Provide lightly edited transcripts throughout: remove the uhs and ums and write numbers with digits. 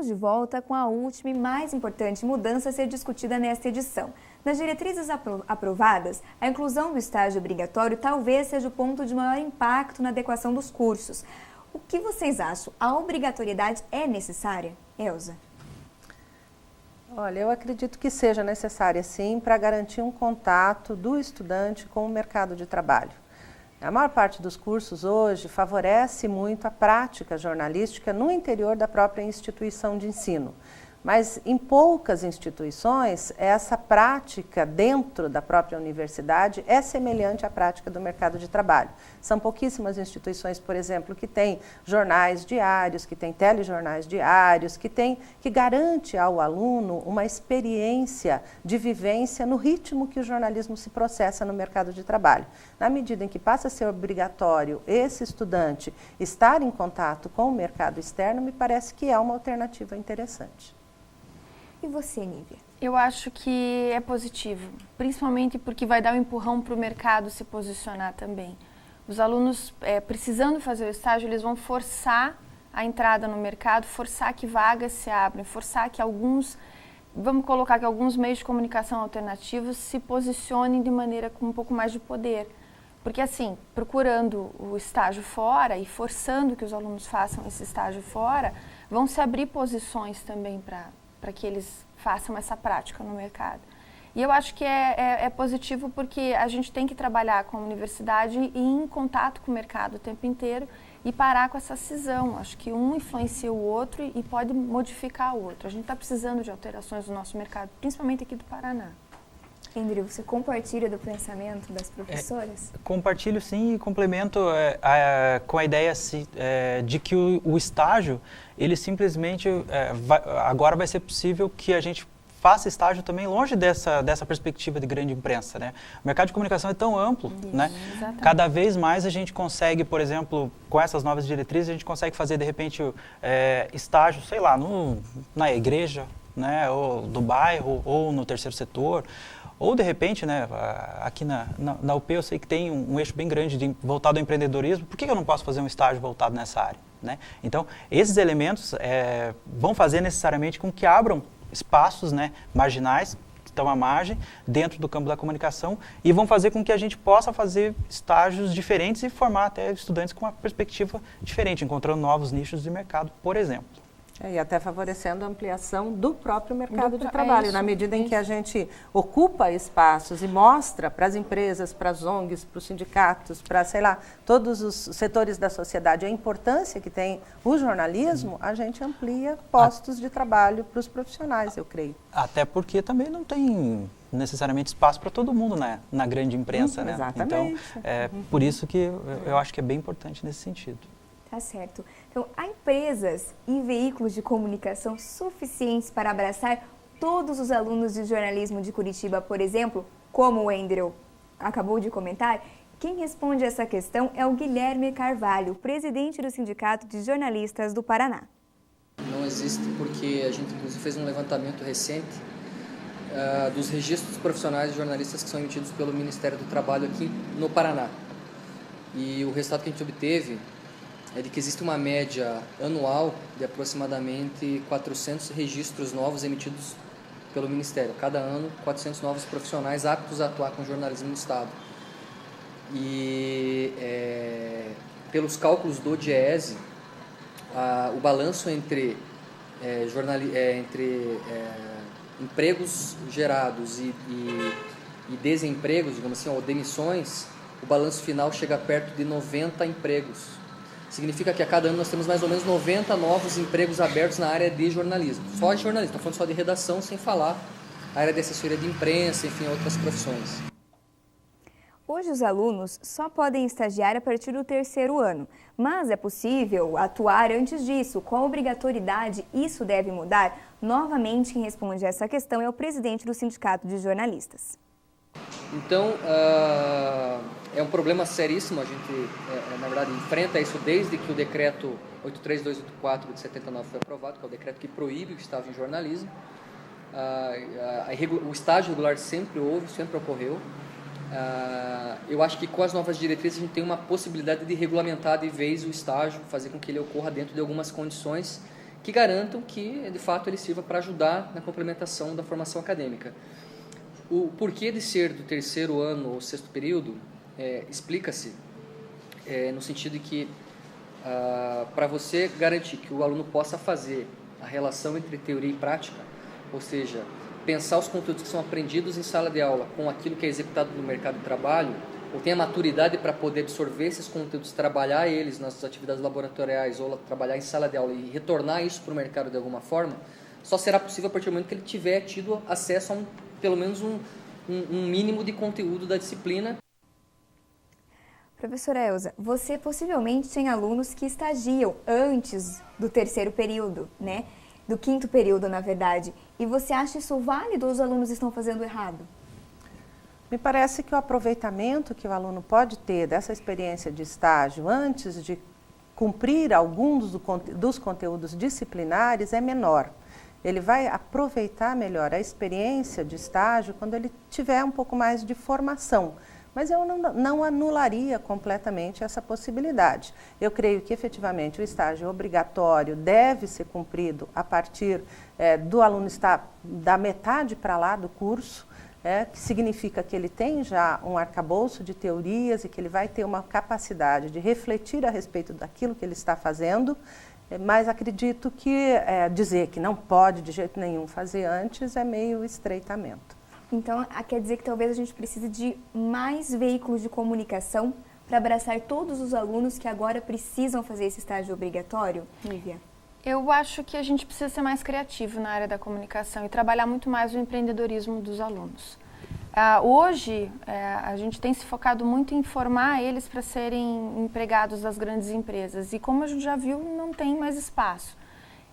estamos de volta com a última e mais importante mudança a ser discutida nesta edição. Nas diretrizes aprovadas, a inclusão do estágio obrigatório talvez seja o ponto de maior impacto na adequação dos cursos. O que vocês acham? A obrigatoriedade é necessária? Elza? Olha, eu acredito que seja necessária sim para garantir um contato do estudante com o mercado de trabalho. A maior parte dos cursos hoje favorece muito a prática jornalística no interior da própria instituição de ensino. Mas em poucas instituições, essa prática dentro da própria universidade é semelhante à prática do mercado de trabalho. São pouquíssimas instituições, por exemplo, que têm jornais diários, que têm telejornais diários, que garante ao aluno uma experiência de vivência no ritmo que o jornalismo se processa no mercado de trabalho. Na medida em que passa a ser obrigatório esse estudante estar em contato com o mercado externo, me parece que é uma alternativa interessante. E você, Nívia? Eu acho que é positivo, principalmente porque vai dar um empurrão para o mercado se posicionar também. Os alunos, precisando fazer o estágio, eles vão forçar a entrada no mercado, forçar que vagas se abrem, forçar que vamos colocar que alguns meios de comunicação alternativos se posicionem de maneira com um pouco mais de poder. Porque assim, procurando o estágio fora e forçando que os alunos façam esse estágio fora, vão se abrir posições também para que eles façam essa prática no mercado. E eu acho que é positivo porque a gente tem que trabalhar com a universidade e em contato com o mercado o tempo inteiro e parar com essa cisão. Acho que um influencia o outro e pode modificar o outro. A gente está precisando de alterações no nosso mercado, principalmente aqui do Paraná. Andrew, você compartilha do pensamento das professoras? Compartilho sim e complemento com a ideia de que o estágio, ele simplesmente, agora vai ser possível que a gente faça estágio também longe dessa perspectiva de grande imprensa, né? O mercado de comunicação é tão amplo, isso, né? Exatamente. Cada vez mais a gente consegue, por exemplo, com essas novas diretrizes, a gente consegue fazer de repente estágio, sei lá, na igreja, né? Ou do bairro, ou no terceiro setor. Ou, de repente, né, aqui na UP eu sei que tem um eixo bem grande voltado ao empreendedorismo. Por que eu não posso fazer um estágio voltado nessa área? Né? Então, esses elementos vão fazer necessariamente com que abram espaços, né, marginais, que estão à margem, dentro do campo da comunicação, e vão fazer com que a gente possa fazer estágios diferentes e formar até estudantes com uma perspectiva diferente, encontrando novos nichos de mercado, por exemplo. E até favorecendo a ampliação do próprio mercado de trabalho, na medida em que a gente ocupa espaços e mostra para as empresas, para as ONGs, para os sindicatos, para, sei lá, todos os setores da sociedade a importância que tem o jornalismo, a gente amplia postos de trabalho para os profissionais, eu creio. Até porque também não tem necessariamente espaço para todo mundo na grande imprensa, né? Exatamente. Então, por isso que eu acho que é bem importante nesse sentido. Tá certo. Então, há empresas e veículos de comunicação suficientes para abraçar todos os alunos de jornalismo de Curitiba, por exemplo, como o Andrew acabou de comentar? Quem responde a essa questão é o Guilherme Carvalho, presidente do Sindicato de Jornalistas do Paraná. Não existe porque a gente, inclusive, fez um levantamento recente dos registros profissionais de jornalistas que são emitidos pelo Ministério do Trabalho aqui no Paraná. E o resultado que a gente obteve é de que existe uma média anual de aproximadamente 400 registros novos emitidos pelo Ministério. Cada ano, 400 novos profissionais aptos a atuar com jornalismo no Estado. E pelos cálculos do DIEESE, o balanço entre empregos gerados e desempregos, digamos assim, ou demissões, o balanço final chega perto de 90 empregos. Significa que a cada ano nós temos mais ou menos 90 novos empregos abertos na área de jornalismo. Só de jornalismo, estou falando só de redação, sem falar a área de assessoria de imprensa, enfim, outras profissões. Hoje os alunos só podem estagiar a partir do 3º ano, mas é possível atuar antes disso. Com a obrigatoriedade, isso deve mudar? Novamente, quem responde a essa questão é o presidente do Sindicato de Jornalistas. Então, é um problema seríssimo, a gente, na verdade, enfrenta isso desde que o decreto 83284 de 79 foi aprovado, que é o decreto que proíbe o estágio em jornalismo. O estágio regular sempre houve, sempre ocorreu. Eu acho que com as novas diretrizes a gente tem uma possibilidade de regulamentar de vez o estágio, fazer com que ele ocorra dentro de algumas condições que garantam que, de fato, ele sirva para ajudar na complementação da formação acadêmica. O porquê de ser do terceiro ano ou sexto período explica-se no sentido de que, para você garantir que o aluno possa fazer a relação entre teoria e prática, ou seja, pensar os conteúdos que são aprendidos em sala de aula com aquilo que é executado no mercado de trabalho, ou tenha maturidade para poder absorver esses conteúdos, trabalhar eles nas atividades laboratoriais ou trabalhar em sala de aula e retornar isso para o mercado de alguma forma, só será possível a partir do momento que ele tiver tido acesso a pelo menos um mínimo de conteúdo da disciplina. Professora Elza, você possivelmente tem alunos que estagiam antes do terceiro período, né? Do quinto período, na verdade. E você acha isso válido ou os alunos estão fazendo errado? Me parece que o aproveitamento que o aluno pode ter dessa experiência de estágio antes de cumprir alguns dos conteúdos disciplinares é menor. Ele vai aproveitar melhor a experiência de estágio quando ele tiver um pouco mais de formação. Mas eu não anularia completamente essa possibilidade. Eu creio que, efetivamente, o estágio obrigatório deve ser cumprido a partir do aluno estar da metade para lá do curso, que significa que ele tem já um arcabouço de teorias e que ele vai ter uma capacidade de refletir a respeito daquilo que ele está fazendo, mas acredito que dizer que não pode de jeito nenhum fazer antes é meio estreitamento. Então, quer dizer que talvez a gente precise de mais veículos de comunicação para abraçar todos os alunos que agora precisam fazer esse estágio obrigatório, Lívia? Eu acho que a gente precisa ser mais criativo na área da comunicação e trabalhar muito mais o empreendedorismo dos alunos. Hoje, a gente tem se focado muito em formar eles para serem empregados das grandes empresas e, como a gente já viu, não tem mais espaço.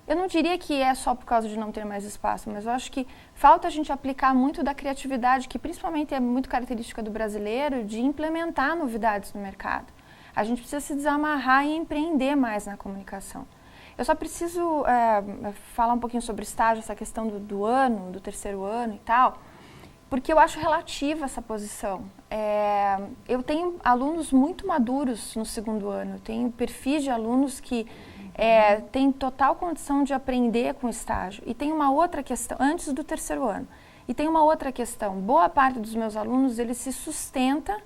Eu não diria que é só por causa de não ter mais espaço, mas eu acho que falta a gente aplicar muito da criatividade, que principalmente é muito característica do brasileiro, de implementar novidades no mercado. A gente precisa se desamarrar e empreender mais na comunicação. Eu só preciso falar um pouquinho sobre estágio, essa questão do ano, do terceiro ano e tal, porque eu acho relativa essa posição. Eu tenho alunos muito maduros no segundo ano, eu tenho perfis de alunos que têm total condição de aprender com estágio. E tem uma outra questão, antes do terceiro ano, e tem uma outra questão, boa parte dos meus alunos, ele se sustenta,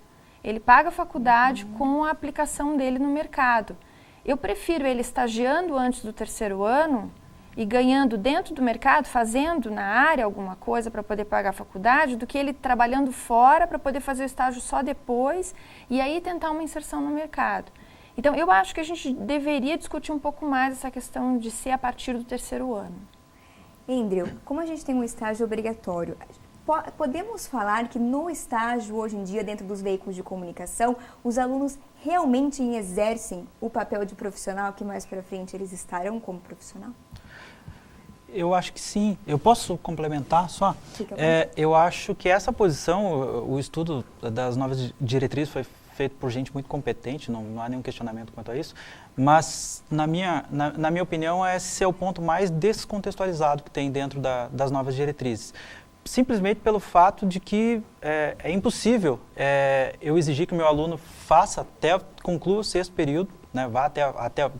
ele paga a faculdade com a aplicação dele no mercado. Eu prefiro ele estagiando antes do terceiro ano e ganhando dentro do mercado, fazendo na área alguma coisa para poder pagar a faculdade, do que ele trabalhando fora para poder fazer o estágio só depois e aí tentar uma inserção no mercado. Então, eu acho que a gente deveria discutir um pouco mais essa questão de ser a partir do terceiro ano. Andrew, como a gente tem um estágio obrigatório, podemos falar que no estágio, hoje em dia, dentro dos veículos de comunicação, os alunos realmente exercem o papel de profissional que mais para frente eles estarão como profissional? Eu acho que sim. Eu posso complementar só? Eu acho que essa posição, o estudo das novas diretrizes foi feito por gente muito competente, não há nenhum questionamento quanto a isso, mas na minha opinião esse é o ponto mais descontextualizado que tem dentro das novas diretrizes. Simplesmente pelo fato de que é impossível eu exigir que o meu aluno conclua o sexto período, né, vá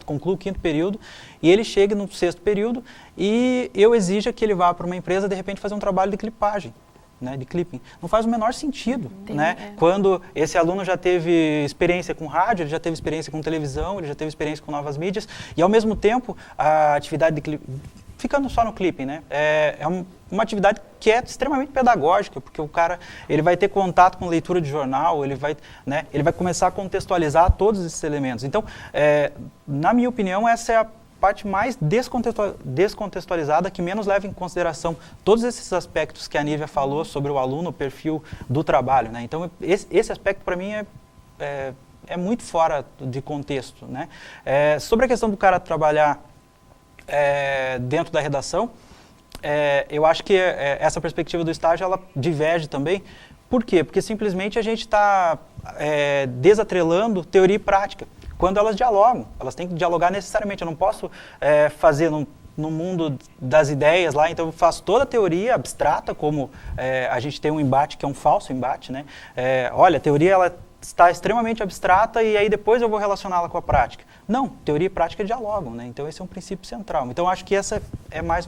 conclua o quinto período, e ele chegue no sexto período e eu exija que ele vá para uma empresa de repente fazer um trabalho de clipagem. Né, de clipping. Não faz o menor sentido, né? Quando esse aluno já teve experiência com rádio, ele já teve experiência com televisão, ele já teve experiência com novas mídias, e ao mesmo tempo a atividade de clipping, ficando só no clipping, né? É uma atividade que é extremamente pedagógica, porque o cara ele vai ter contato com leitura de jornal, ele vai começar a contextualizar todos esses elementos. Então, na minha opinião, essa é a parte mais descontextualizada, que menos leva em consideração todos esses aspectos que a Nívia falou sobre o aluno, o perfil do trabalho, né? Então, esse aspecto, para mim, é muito fora de contexto, né? Sobre a questão do cara trabalhar dentro da redação, eu acho que essa perspectiva do estágio, ela diverge também. Por quê? Porque simplesmente a gente está desatrelando teoria e prática. Quando elas dialogam, elas têm que dialogar necessariamente. Eu não posso fazer no mundo das ideias lá, então eu faço toda a teoria abstrata, como a gente tem um embate que é um falso embate, né? Olha, a teoria ela está extremamente abstrata e aí depois eu vou relacioná-la com a prática. Não, teoria e prática dialogam, né? Então esse é um princípio central. Então acho que essa é mais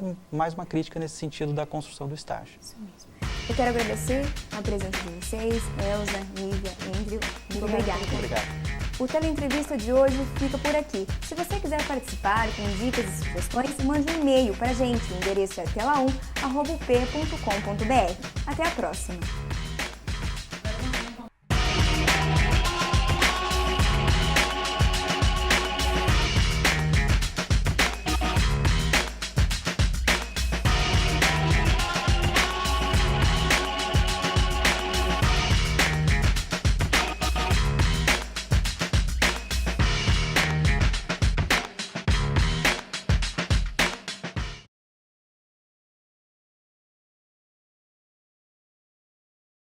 uma crítica nesse sentido da construção do estágio. Isso mesmo. Eu quero agradecer a presença de vocês, Elza, Nívia, Andrew. Muito obrigada. Muito obrigado. O Teleentrevista de hoje fica por aqui. Se você quiser participar com dicas e sugestões, mande um e-mail para a gente. O endereço é tela1@up.com.br. Até a próxima!